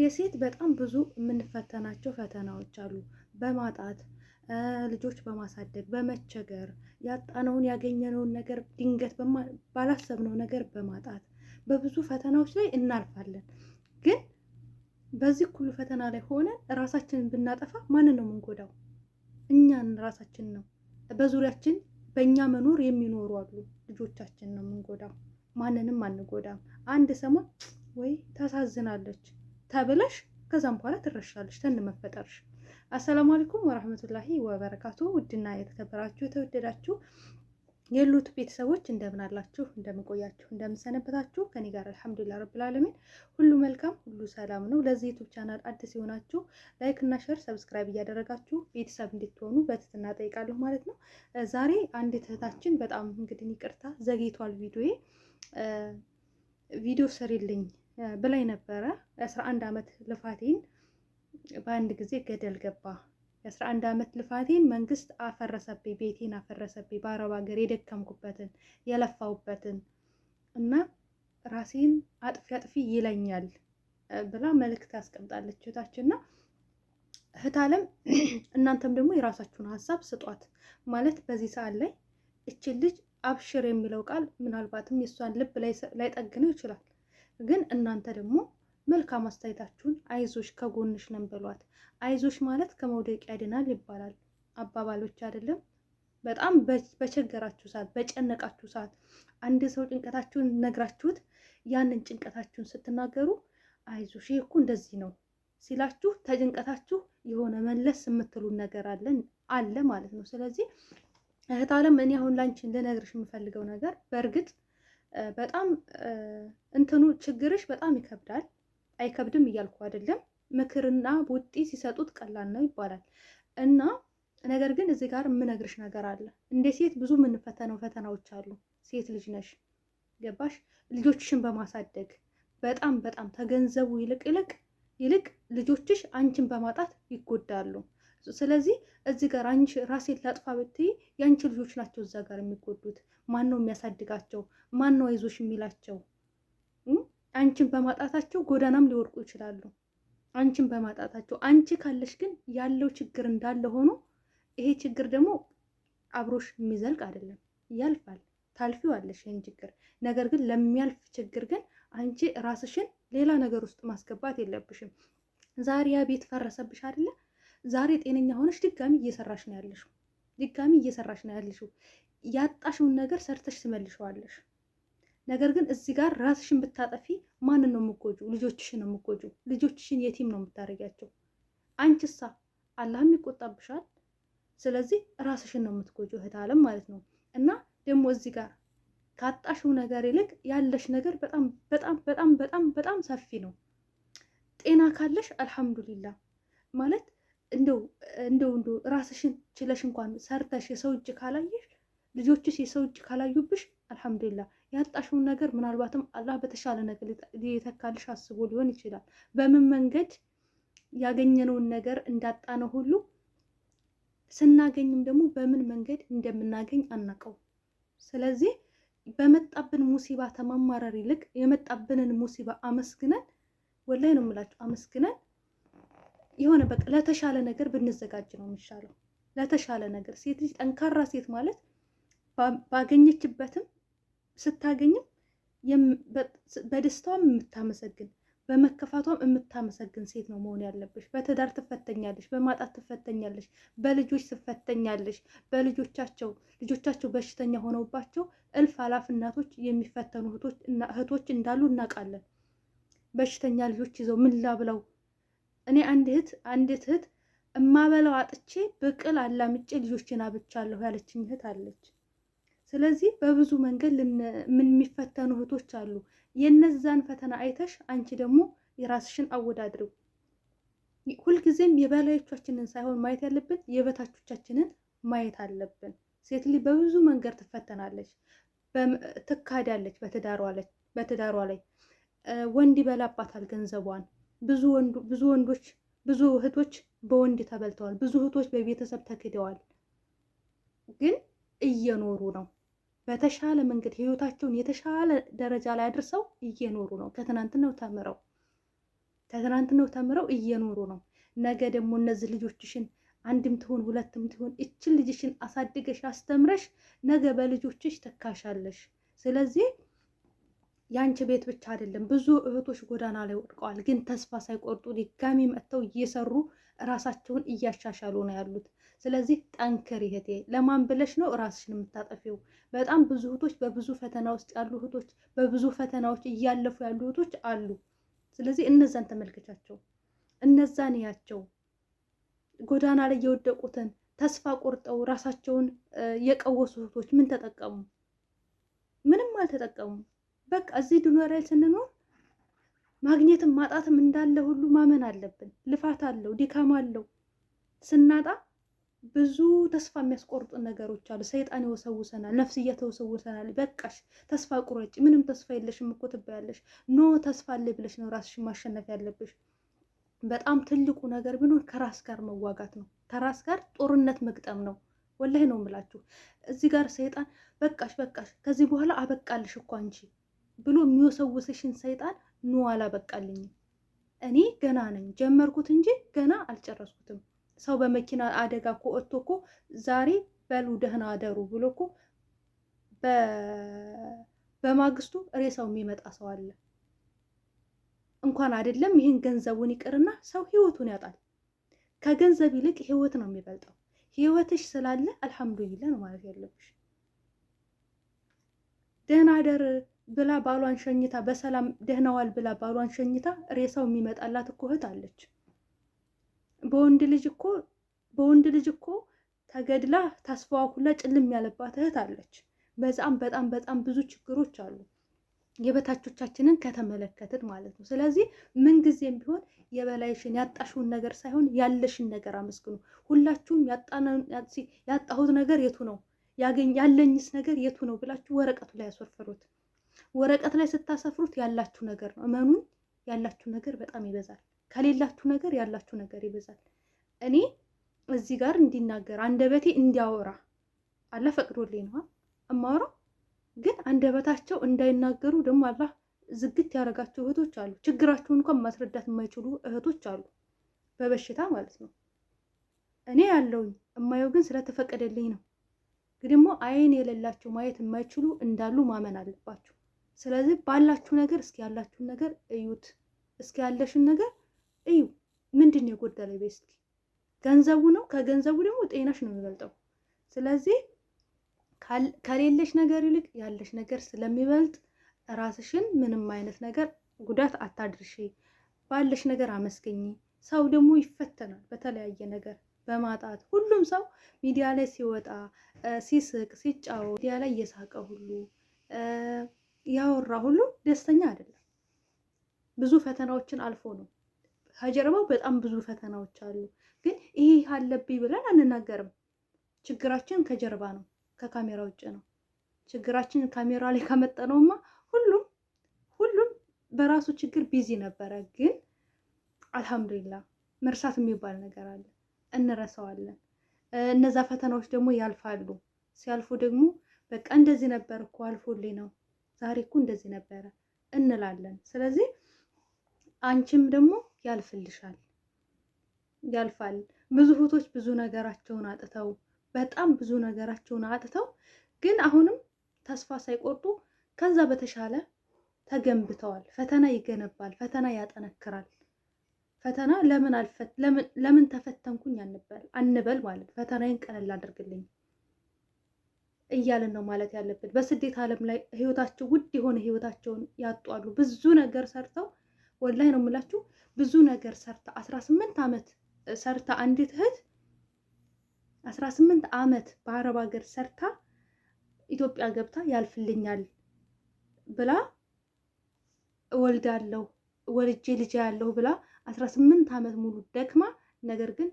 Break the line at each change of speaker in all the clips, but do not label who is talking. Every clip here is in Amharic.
እንደ ሴት በጣም ብዙ የምንፈተናቸው ፈተናዎች አሉ። በማጣት ልጆች በማሳደግ በመቸገር ያጣነውን ያገኘነውን ነገር ድንገት ባላሰብነው ነገር በማጣት በብዙ ፈተናዎች ላይ እናልፋለን። ግን በዚህ ሁሉ ፈተና ላይ ሆነን ራሳችንን ብናጠፋ ማንን ነው የምንጎዳው? እኛን ራሳችን ነው። በዙሪያችን በእኛ መኖር የሚኖሩ አሉ። ልጆቻችን ነው የምንጎዳው፣ ማንንም አንጎዳም። አንድ ሰሞን ወይ ታሳዝናለች ተብለሽ ከዛም በኋላ ትረሻለሽ ተንመፈጠርሽ። አሰላሙ አለይኩም ወራህመቱላሂ ወበረካቱ። ውድና የተከበራችሁ የተወደዳችሁ የሉት ቤተሰቦች እንደምን አላችሁ? እንደምን ቆያችሁ? እንደምን ሰነበታችሁ? ከኔ ጋር አልሐምዱሊላህ ረብል ዓለሚን ሁሉ መልካም ሁሉ ሰላም ነው። ለዚህ ዩቲዩብ ቻናል አዲስ የሆናችሁ ላይክ እና ሼር ሰብስክራይብ እያደረጋችሁ ቤተሰብ እንድትሆኑ በትህትና ጠይቃለሁ ማለት ነው። ዛሬ አንድ እህታችን በጣም እንግዲህ ይቅርታ ዘግይቷል ቪዲዮ ሰሪልኝ ብላኝ ነበረ። የ11 ዓመት ልፋቴን በአንድ ጊዜ ገደል ገባ። የ11 ዓመት ልፋቴን መንግስት አፈረሰብኝ፣ ቤቴን አፈረሰብኝ፣ በአረብ ሀገር የደከምኩበትን የለፋሁበትን እና ራሴን አጥፊ ይለኛል ብላ መልእክት ያስቀምጣለች እህታችንና እህት አለም እናንተም ደግሞ የራሳችሁን ሀሳብ ስጧት። ማለት በዚህ ሰዓት ላይ እችን ልጅ አብሽር የሚለው ቃል ምናልባትም የእሷን ልብ ላይ ጠግነው ይችላል። ግን እናንተ ደግሞ መልካም አስተያየታችሁን አይዞሽ ከጎንሽ ነን በሏት። አይዞሽ ማለት ከመውደቅ ያድናል ይባላል አባባሎች አይደለም? በጣም በቸገራችሁ ሰዓት በጨነቃችሁ ሰዓት አንድ ሰው ጭንቀታችሁን ነግራችሁት ያንን ጭንቀታችሁን ስትናገሩ አይዞሽ ይሄ እኮ እንደዚህ ነው ሲላችሁ ተጭንቀታችሁ የሆነ መለስ የምትሉን ነገር አለ ማለት ነው። ስለዚህ እህት አለም እኔ አሁን ላንቺን ልነግርሽ የምፈልገው ነገር በእርግጥ በጣም እንትኑ ችግርሽ በጣም ይከብዳል። አይከብድም እያልኩ አይደለም። ምክርና ቡጢ ሲሰጡት ቀላል ነው ይባላል እና ነገር ግን እዚህ ጋር የምነግርሽ ነገር አለ። እንደ ሴት ብዙ የምንፈተነው ፈተናዎች አሉ። ሴት ልጅ ነሽ፣ ገባሽ? ልጆችሽን በማሳደግ በጣም ተገንዘቡ ይልቅ ልጆችሽ አንቺን በማጣት ይጎዳሉ። ስለዚህ እዚህ ጋር አንቺ ራሴን ላጥፋ ብትይ የአንቺ ልጆች ናቸው እዛ ጋር የሚጎዱት። ማን ነው የሚያሳድጋቸው? ማን ነው አይዞሽ የሚላቸው? አንቺን በማጣታቸው ጎዳናም ሊወርቁ ይችላሉ። አንቺን በማጣታቸው አንቺ ካለሽ ግን ያለው ችግር እንዳለ ሆኖ ይሄ ችግር ደግሞ አብሮሽ የሚዘልቅ አይደለም፣ ያልፋል። ታልፊዋለሽ ይሄን ችግር። ነገር ግን ለሚያልፍ ችግር ግን አንቺ ራስሽን ሌላ ነገር ውስጥ ማስገባት የለብሽም። ዛሬ ያ ቤት ፈረሰብሽ አይደለ? ዛሬ ጤነኛ ሆነሽ ድጋሚ እየሰራሽ ነው ያለሽው። ያጣሽውን ነገር ሰርተሽ ትመልሸዋለሽ። ነገር ግን እዚህ ጋር ራስሽን ብታጠፊ ማንን ነው የምትጎጁ? ልጆችሽን ነው የምትጎጁ። ልጆችሽን የቲም ነው የምታደርጊያቸው። አንቺሳ አላህም ይቆጣብሻል። ስለዚህ ራስሽን ነው የምትጎጁ እህት አለም ማለት ነው። እና ደግሞ እዚህ ጋር ካጣሽው ነገር ይልቅ ያለሽ ነገር በጣም ሰፊ ነው። ጤና ካለሽ አልሐምዱሊላህ ማለት እንደው ራስሽን ችለሽ እንኳን ሰርተሽ የሰው እጅ ካላየሽ ልጆችሽ የሰው እጅ ካላዩብሽ አልሐምዱሊላህ። ያጣሽውን ነገር ምናልባትም አላህ በተሻለ ነገር ሊተካልሽ አስቦ ሊሆን ይችላል። በምን መንገድ ያገኘነውን ነገር እንዳጣነው ሁሉ ስናገኝም ደግሞ በምን መንገድ እንደምናገኝ አናውቀው። ስለዚህ በመጣብን ሙሲባ ተማማረር ይልቅ የመጣብንን ሙሲባ አመስግነን፣ ወላሂ ነው የምላችሁ አመስግነን የሆነ በቃ ለተሻለ ነገር ብንዘጋጅ ነው የሚሻለው። ለተሻለ ነገር ሴት ልጅ ጠንካራ ሴት ማለት ባገኘችበትም ስታገኝም በደስታዋም የምታመሰግን በመከፋቷም የምታመሰግን ሴት ነው መሆን ያለብሽ። በትዳር ትፈተኛለሽ፣ በማጣት ትፈተኛለሽ፣ በልጆች ትፈተኛለሽ። ልጆቻቸው በሽተኛ ሆነውባቸው እልፍ አላፍ እናቶች የሚፈተኑ እህቶች እንዳሉ እናውቃለን። በሽተኛ ልጆች ይዘው ምን ላብለው። እኔ አንዲት እህት እማበላው አጥቼ ብቅል አላምጬ ልጆችን አብቻለሁ ያለችኝ እህት አለች። ስለዚህ በብዙ መንገድ የሚፈተኑ እህቶች አሉ። የነዛን ፈተና አይተሽ አንቺ ደግሞ የራስሽን አወዳድሪው። ሁልጊዜም የበላዮቻችንን ሳይሆን ማየት ያለብን የበታቾቻችንን ማየት አለብን። ሴት ልጅ በብዙ መንገድ ትፈተናለች፣ ትካዳለች። በትዳሯ ላይ ወንድ ይበላባታል ገንዘቧን። ብዙ እህቶች በወንድ ተበልተዋል። ብዙ እህቶች በቤተሰብ ተክደዋል። ግን እየኖሩ ነው። በተሻለ መንገድ ህይወታቸውን የተሻለ ደረጃ ላይ አድርሰው እየኖሩ ነው። ከትናንትናው ተምረው ከትናንትናው ተምረው እየኖሩ ነው። ነገ ደግሞ እነዚህ ልጆችሽን አንድም ትሆን ሁለትም ትሆን እችን ልጅሽን አሳድገሽ አስተምረሽ ነገ በልጆችሽ ተካሻለሽ። ስለዚህ የአንቺ ቤት ብቻ አይደለም፣ ብዙ እህቶች ጎዳና ላይ ወድቀዋል። ግን ተስፋ ሳይቆርጡ ድጋሚ መጥተው እየሰሩ ራሳቸውን እያሻሻሉ ነው ያሉት። ስለዚህ ጠንክሪ እህቴ። ለማን ብለሽ ነው ራስሽን የምታጠፊው? በጣም ብዙ እህቶች በብዙ ፈተና ውስጥ ያሉ እህቶች፣ በብዙ ፈተናዎች እያለፉ ያሉ እህቶች አሉ። ስለዚህ እነዛን ተመልከቻቸው፣ እነዛን ያቸው ጎዳና ላይ የወደቁትን ተስፋ ቆርጠው ራሳቸውን የቀወሱ እህቶች ምን ተጠቀሙ? ምንም አልተጠቀሙም። በቃ እዚህ ዱንያ ላይ ስንኖር ማግኘትም ማጣትም እንዳለ ሁሉ ማመን አለብን። ልፋት አለው፣ ድካም አለው። ስናጣ ብዙ ተስፋ የሚያስቆርጡ ነገሮች አሉ። ሰይጣን ይወሰውሰናል፣ ነፍስያ ተወሰውሰናል። በቃሽ ተስፋ ቁረጭ፣ ምንም ተስፋ የለሽም እኮ ትባያለሽ። ኖ ተስፋ አለ ብለሽ ነው ራስሽን ማሸነፍ ያለብሽ። በጣም ትልቁ ነገር ቢኖር ከራስ ጋር መዋጋት ነው። ከራስ ጋር ጦርነት መግጠም ነው። ወላሂ ነው የምላችሁ። እዚህ ጋር ሰይጣን በቃሽ በቃሽ ከዚህ በኋላ አበቃልሽ እኮ አንቺ ብሎ የሚወሰውስሽን ሰይጣን ኖ አላበቃልኝም፣ እኔ ገና ነኝ፣ ጀመርኩት እንጂ ገና አልጨረስኩትም። ሰው በመኪና አደጋ እኮ ወጥቶ እኮ ዛሬ በሉ ደህና አደሩ ብሎ እኮ በማግስቱ ሬሳው የሚመጣ ሰው አለ። እንኳን አይደለም ይህን ገንዘቡን ይቅርና ሰው ህይወቱን ያጣል። ከገንዘብ ይልቅ ህይወት ነው የሚበልጠው። ህይወትሽ ስላለ አልሐምዱሊላህ ነው ማለት ያለብሽ። ደህና አደር ብላ ባሏን ሸኝታ በሰላም ደህናዋል ብላ ባሏን ሸኝታ ሬሳው የሚመጣላት እኮ እህት አለች። በወንድ ልጅ እኮ ተገድላ ተስፋዋ ሁላ ጭልም ያለባት እህት አለች። በጣም ብዙ ችግሮች አሉ የበታቾቻችንን ከተመለከትን ማለት ነው። ስለዚህ ምንጊዜም ቢሆን የበላይሽን ያጣሽውን ነገር ሳይሆን ያለሽን ነገር አመስግኑ። ሁላችሁም ያጣሁት ነገር የቱ ነው ያለኝስ ነገር የቱ ነው ብላችሁ ወረቀቱ ላይ ያስወርፈሩት። ወረቀት ላይ ስታሰፍሩት ያላችሁ ነገር ነው። እመኑን ያላችሁ ነገር በጣም ይበዛል። ከሌላችሁ ነገር ያላችሁ ነገር ይበዛል። እኔ እዚህ ጋር እንዲናገር አንደበቴ እንዲያወራ አላህ ፈቅዶልኝ ነው እማወራው። ግን አንደበታቸው እንዳይናገሩ ደግሞ አላህ ዝግት ያደረጋቸው እህቶች አሉ። ችግራቸውን እንኳን ማስረዳት የማይችሉ እህቶች አሉ፣ በበሽታ ማለት ነው። እኔ ያለውኝ እማየው ግን ስለተፈቀደልኝ ነው። ግን ደግሞ አይን የሌላቸው ማየት የማይችሉ እንዳሉ ማመን አለባችሁ። ስለዚህ ባላችሁ ነገር እስኪ ያላችሁን ነገር እዩት፣ እስኪ ያለሽን ነገር እዩ። ምንድን ነው የጎደለው? እስኪ ገንዘቡ ነው፣ ከገንዘቡ ደግሞ ጤናሽ ነው የሚበልጠው። ስለዚህ ከሌለሽ ነገር ይልቅ ያለሽ ነገር ስለሚበልጥ ራስሽን ምንም አይነት ነገር ጉዳት አታድርሺ። ባለሽ ነገር አመስገኝ። ሰው ደግሞ ይፈተናል በተለያየ ነገር በማጣት። ሁሉም ሰው ሚዲያ ላይ ሲወጣ ሲስቅ ሲጫወት ሚዲያ ላይ እየሳቀ ሁሉ ያወራ ሁሉ ደስተኛ አይደለም። ብዙ ፈተናዎችን አልፎ ነው። ከጀርባው በጣም ብዙ ፈተናዎች አሉ። ግን ይሄ አለብኝ ብለን አንናገርም። ችግራችን ከጀርባ ነው፣ ከካሜራ ውጭ ነው። ችግራችን ካሜራ ላይ ከመጠነውማ ሁሉም በራሱ ችግር ቢዚ ነበረ። ግን አልሐምዱሊላህ መርሳት የሚባል ነገር አለ፣ እንረሳዋለን። እነዛ ፈተናዎች ደግሞ ያልፋሉ። ሲያልፉ ደግሞ በቃ እንደዚህ ነበር እኮ አልፎልኝ ነው ዛሬ እኮ እንደዚህ ነበረ እንላለን። ስለዚህ አንቺም ደግሞ ያልፍልሻል፣ ያልፋል። ብዙ እህቶች ብዙ ነገራቸውን አጥተው በጣም ብዙ ነገራቸውን አጥተው ግን አሁንም ተስፋ ሳይቆርጡ ከዛ በተሻለ ተገንብተዋል። ፈተና ይገነባል፣ ፈተና ያጠነክራል። ፈተና ለምን ተፈተንኩኝ አንበል ማለት ፈተናዬን ቀለል አድርግልኝ እያልን ነው ማለት ያለብን። በስደት ዓለም ላይ ህይወታቸው ውድ የሆነ ህይወታቸውን ያጧሉ። ብዙ ነገር ሰርተው ወላሂ ነው የምላችሁ፣ ብዙ ነገር ሰርታ 18 ዓመት ሰርታ አንዲት እህት 18 ዓመት በአረብ ሀገር ሰርታ ኢትዮጵያ ገብታ ያልፍልኛል ብላ ወልዳለሁ ወልጄ ልጅ ያለሁ ብላ 18 ዓመት ሙሉ ደክማ፣ ነገር ግን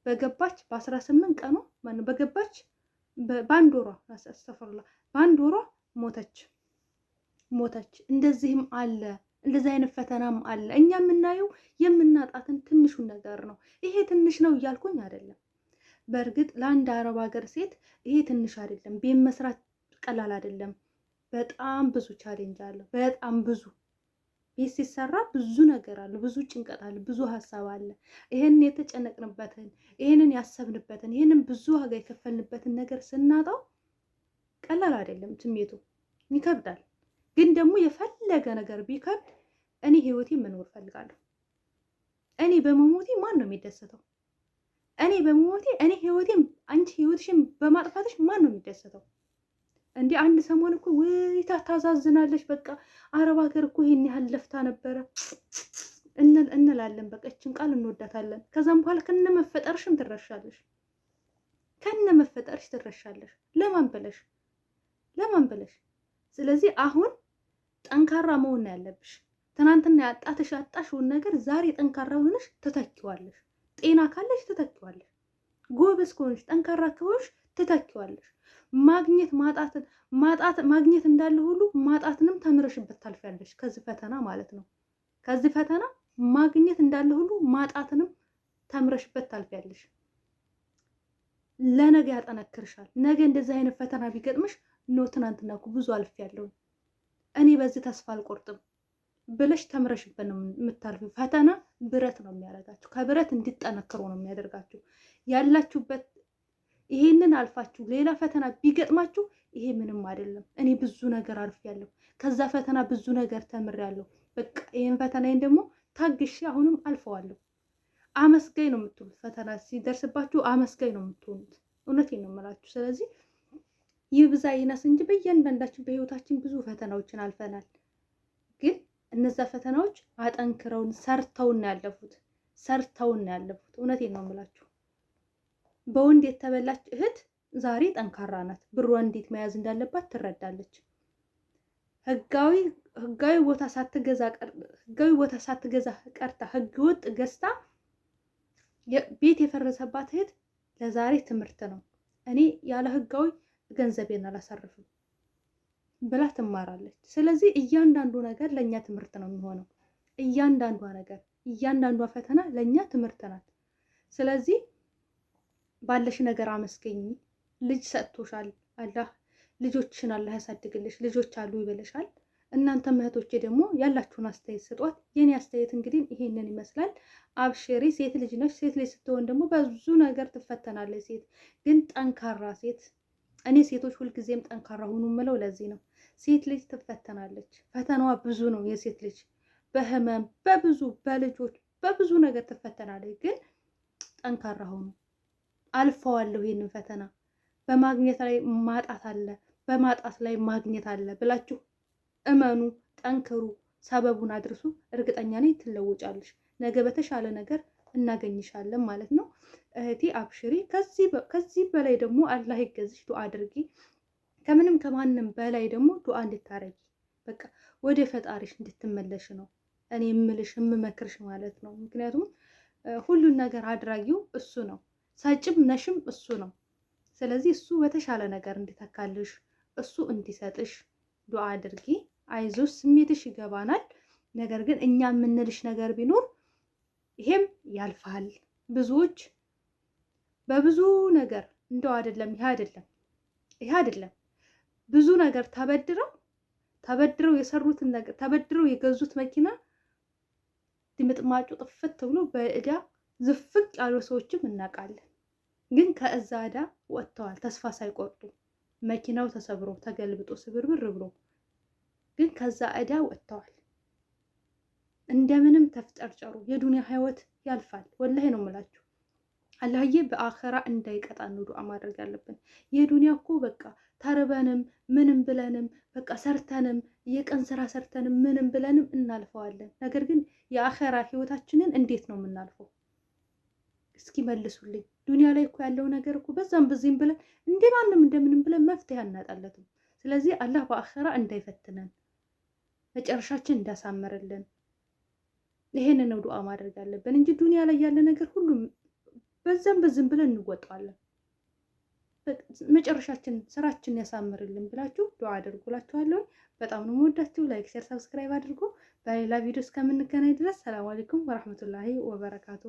በገባች በ18 ቀኗ ማነው በገባች በአንድ ወሯ አስተፈርላ በአንድ ወሯ ሞተች። እንደዚህም አለ፣ እንደዚህ አይነት ፈተናም አለ። እኛ የምናየው የምናጣትን ትንሹን ነገር ነው። ይሄ ትንሽ ነው እያልኩኝ አይደለም። በእርግጥ ለአንድ አረብ ሀገር ሴት ይሄ ትንሽ አይደለም። ቤት መስራት ቀላል አይደለም። በጣም ብዙ ቻሌንጅ አለው። በጣም ብዙ ቤት ሲሰራ ብዙ ነገር አለ፣ ብዙ ጭንቀት አለ፣ ብዙ ሀሳብ አለ። ይሄንን የተጨነቅንበትን፣ ይሄንን ያሰብንበትን፣ ይሄንን ብዙ ዋጋ የከፈልንበትን ነገር ስናጣው ቀላል አይደለም ስሜቱ፣ ይከብዳል። ግን ደግሞ የፈለገ ነገር ቢከብድ እኔ ህይወቴ መኖር ፈልጋለሁ። እኔ በመሞቴ ማን ነው የሚደሰተው? እኔ በመሞቴ እኔ ህይወቴን አንቺ ህይወትሽን በማጥፋትሽ ማን ነው የሚደሰተው? እንዴ አንድ ሰሞን እኮ ውይታ ታዛዝናለች። በቃ አረብ ሀገር እኮ ይሄን ያህል ለፍታ ነበረ እንላለን። በቃ እችን ቃል እንወዳታለን። ከዛም በኋላ ከነመፈጠርሽም ትረሻለሽ፣ ከነመፈጠርሽ ትረሻለሽ። ለማን ብለሽ ለማን ብለሽ? ስለዚህ አሁን ጠንካራ መሆን ያለብሽ። ትናንትና ያጣሽውን ነገር ዛሬ ጠንካራ ሆነሽ ትተኪዋለሽ። ጤና ካለሽ ትተኪዋለሽ። ጎበዝ ከሆንሽ ጠንካራ ከሆንሽ ትተኪዋለሽ። ማግኘት እንዳለ ሁሉ ማጣትንም ተምረሽበት ታልፊያለሽ። ከዚህ ፈተና ማለት ነው። ከዚህ ፈተና ማግኘት እንዳለ ሁሉ ማጣትንም ተምረሽበት ታልፊያለሽ። ለነገ ያጠነክርሻል። ነገ እንደዚህ አይነት ፈተና ቢገጥምሽ ነው ትናንትና እኮ ብዙ አልፌያለሁ፣ እኔ በዚህ ተስፋ አልቆርጥም ብለሽ ተምረሽበት ነው የምታልፊው። ፈተና ብረት ነው የሚያደርጋችሁ፣ ከብረት እንዲጠነክሩ ነው የሚያደርጋችሁ። ያላችሁበት ይሄንን አልፋችሁ ሌላ ፈተና ቢገጥማችሁ ይሄ ምንም አይደለም፣ እኔ ብዙ ነገር አልፌያለሁ፣ ከዛ ፈተና ብዙ ነገር ተምሬያለሁ፣ በቃ ይሄን ፈተናዬን ደግሞ ታግሼ አሁንም አልፈዋለሁ። አመስጋኝ ነው የምትሉት። ፈተና ሲደርስባችሁ አመስጋኝ ነው የምትሆኑት። እውነቴን ነው የምላችሁ። ስለዚህ ይብዛ ይነስ እንጂ በእያንዳንዳችን በህይወታችን ብዙ ፈተናዎችን አልፈናል። ግን እነዛ ፈተናዎች አጠንክረውን ሰርተውን ያለፉት። እውነቴን ነው የምላችሁ። በወንድ የተበላች እህት ዛሬ ጠንካራ ናት። ብሯን እንዴት መያዝ እንዳለባት ትረዳለች። ህጋዊ ቦታ ሳትገዛ ቀርታ ህገወጥ ገዝታ ቤት የፈረሰባት እህት ለዛሬ ትምህርት ነው። እኔ ያለ ህጋዊ ገንዘቤን አላሳርፍም ብላ ትማራለች። ስለዚህ እያንዳንዱ ነገር ለእኛ ትምህርት ነው የሚሆነው። እያንዳንዷ ፈተና ለእኛ ትምህርት ናት። ስለዚህ ባለሽ ነገር አመስገኝ። ልጅ ሰጥቶሻል አላህ፣ ልጆችሽን አላህ ያሳድግልሽ። ልጆች አሉ ይበለሻል። እናንተ እህቶቼ ደግሞ ያላችሁን አስተያየት ስጧት። የኔ አስተያየት እንግዲህ ይሄንን ይመስላል። አብሽሪ፣ ሴት ልጅ ነች። ሴት ልጅ ስትሆን ደግሞ ብዙ ነገር ትፈተናለች። ሴት ግን ጠንካራ ሴት፣ እኔ ሴቶች ሁልጊዜም ጠንካራ ሁኑ ምለው ለዚህ ነው። ሴት ልጅ ትፈተናለች። ፈተናዋ ብዙ ነው። የሴት ልጅ በህመም በልጆች በብዙ ነገር ትፈተናለች። ግን ጠንካራ ሁኑ። አልፈዋለሁ ይህንን ፈተና። በማግኘት ላይ ማጣት አለ፣ በማጣት ላይ ማግኘት አለ ብላችሁ እመኑ፣ ጠንክሩ፣ ሰበቡን አድርሱ። እርግጠኛ ነኝ ትለውጫለሽ። ነገ በተሻለ ነገር እናገኝሻለን ማለት ነው። እህቴ አብሽሪ። ከዚህ በላይ ደግሞ አላህ ይገዝሽ። ዱአ አድርጊ። ከምንም ከማንም በላይ ደግሞ ዱአ እንድታረጊ፣ በቃ ወደ ፈጣሪሽ እንድትመለሽ ነው እኔ የምልሽ የምመክርሽ ማለት ነው። ምክንያቱም ሁሉን ነገር አድራጊው እሱ ነው፣ ሰጭም ነሽም እሱ ነው። ስለዚህ እሱ በተሻለ ነገር እንዲተካልሽ፣ እሱ እንዲሰጥሽ ዱአ አድርጊ። አይዞሽ፣ ስሜትሽ ይገባናል። ነገር ግን እኛ የምንልሽ ነገር ቢኖር ይሄም ያልፋል። ብዙዎች በብዙ ነገር እንደው አይደለም ይሄ አይደለም ብዙ ነገር ተበድረው የሰሩትን ነገር ተበድረው የገዙት መኪና ድምጥማጩ ጥፍት ብሎ በእዳ ዝፍቅ ያሉ ሰዎችም እናውቃለን። ግን ከእዛ እዳ ወጥተዋል ተስፋ ሳይቆርጡ። መኪናው ተሰብሮ ተገልብጦ ስብርብር ብሎ ግን ከዛ እዳ ወጥተዋል። እንደምንም ተፍጨርጨሩ። የዱንያ ህይወት ያልፋል። ወላሂ ነው የምላችሁ። አላህዬ በአኸራ እንዳይቀጣን ነው ዱዓ ማድረግ ያለብን። የዱንያ እኮ በቃ ተርበንም ምንም ብለንም በቃ ሰርተንም የቀን ስራ ሰርተንም ምንም ብለንም እናልፈዋለን። ነገር ግን የአኸራ ህይወታችንን እንዴት ነው የምናልፈው? እስኪ መልሱልኝ። ዱንያ ላይ እኮ ያለው ነገር እኮ በዛም በዚህም ብለን እንደማንም እንደምንም ብለን መፍትሄ አናጣለትም። ስለዚህ አላህ በአኸራ እንዳይፈትነን መጨረሻችን እንዳሳመረልን ይሄንን ነው ዱዓ ማድረግ ያለብን እንጂ ዱንያ ላይ ያለ ነገር ሁሉም በዛም በዝም ብለን እንወጣዋለን። መጨረሻችን ስራችን ያሳምርልን ብላችሁ ዱዓ አድርጉላችኋለሁ። በጣም ነው የምወዳችሁ። ላይክ፣ ሼር፣ ሰብስክራይብ አድርጉ። በሌላ ቪዲዮ እስከምንገናኝ ድረስ ሰላም አለይኩም ወራህመቱላሂ ወበረካቱ።